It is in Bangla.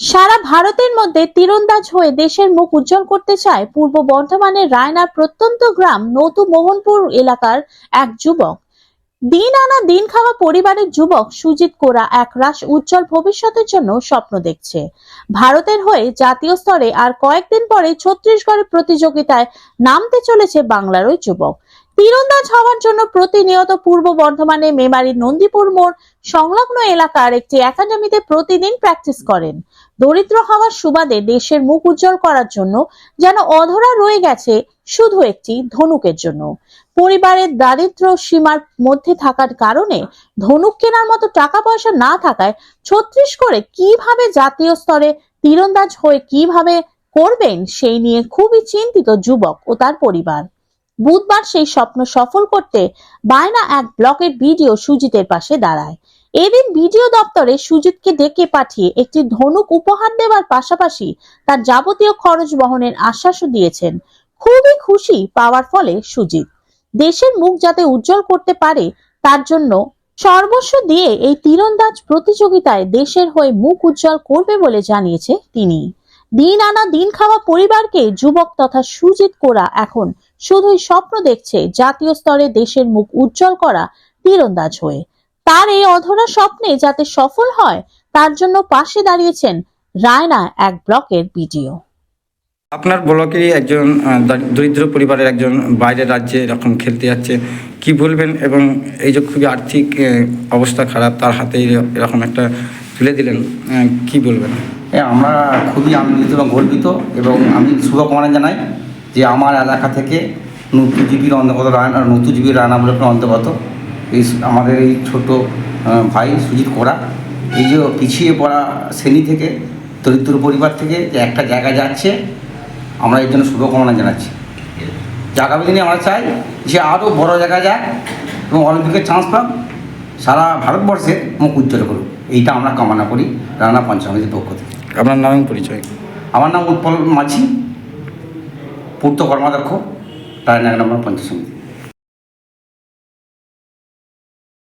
সারা ভারতের মধ্যে তীরন্দাজ হয়ে দেশের মুখ উজ্জ্বল করতে চায় পূর্ব বর্ধমানের রায়নার প্রত্যন্ত গ্রাম নতু মোহনপুর এলাকার এক যুবক। দিন আনা দিন খাওয়া পরিবারের যুবক সুজিত কোরা একরাশ উজ্জ্বল ভবিষ্যতের জন্য স্বপ্ন দেখছে। ভারতের হয়ে জাতীয় স্তরে আর কয়েকদিন পরে ছত্তিশগড়ের প্রতিযোগিতায় নামতে চলেছে বাংলার ওই যুবক। তীরন্দাজ হওয়ার জন্য প্রতিনিয়ত পূর্ব বর্ধমানে মেমারির নন্দীপুর মোড় সংলগ্ন এলাকার একটি একাডেমিতে প্রতিদিন প্র্যাকটিস করেন। দরিদ্র হওয়ার সুবাদে দেশের মুখ উজ্জ্বল করার জন্য যেন অধরা রয়ে গেছে শুধু একটি ধনুকের জন্য। পরিবারের দারিদ্র সীমার মধ্যে থাকার কারণে ধনুক কেনার মতো টাকা পয়সা না থাকায় ছত্তিশগড়ে কিভাবে জাতীয় স্তরে তীরন্দাজ হয়ে কিভাবে করবেন সেই নিয়ে খুবই চিন্তিত যুবক ও তার পরিবার। বুধবার সেই স্বপ্ন সফল করতে বায়না এক ব্লকের বিডিও সুজিতের পাশে দাঁড়ায়। এদিন বিডিও দপ্তরে সুজিতকে ডেকে পাঠিয়ে একটি ধনুক উপহার দেওয়ার পাশাপাশি তার যাবতীয় খরচ বহনের আশ্বাসও দিয়েছেন। খুবই খুশি পাওয়ার ফলে সুজিত দেশের মুখ যাতে উজ্জ্বল করতে পারে তার জন্য সর্বস্ব দিয়ে এই তীরন্দাজ প্রতিযোগিতায় দেশের হয়ে মুখ উজ্জ্বল করবে বলে জানিয়েছে তিনি। দিন আনা দিন খাওয়া পরিবারকে যুবক তথা সুজিত কোরা এখন শুধুই স্বপ্ন দেখছে জাতীয় স্তরে দেশের মুখ উজ্জ্বল করা তীরন্দাজ হয়ে। তার এই অধরা স্বপ্নে যাতে সফল হয় তার জন্য পাশে দাঁড়িয়েছেন রায়না এক ব্লকের বিডিও। আপনার ব্লকেরই একজন দরিদ্র পরিবারের একজন বাইরের রাজ্যে এরকম খেলতে যাচ্ছে, কি বলবেন? এবং এই যে খুবই আর্থিক অবস্থা খারাপ, তার হাতে এরকম একটা তুলে দিলেন, কি বলবেন? আমরা খুবই আনন্দিত এবং গর্বিত, এবং আমি শুভকামনা জানাই যে আমার এলাকা থেকে নতুজিবির অন্তর্গত নতুজিবির রায়না ব্লকের অন্তর্গত এই আমাদের এই ছোট ভাই সুজিত কোরা এই যে পিছিয়ে পড়া শ্রেণী থেকে, দরিদ্র পরিবার থেকে যে একটা জায়গায় যাচ্ছে, আমরা এর জন্য শুভকামনা জানাচ্ছি। আগামী দিনে আমরা চাই যে আরও বড় জায়গায় যাক এবং অলিম্পিকের চান্স পাক, সারা ভারতবর্ষে মুখ উজ্জ্বল করুক, এইটা আমরা কামনা করি রায়না পঞ্চায়েত সমিতির পক্ষ থেকে। আপনার নাম পরিচয়? আমার নাম উৎপল মাঝি, পূর্ত কর্মাধ্যক্ষ রায়না 1 নম্বর পঞ্চায়েত সমিতি।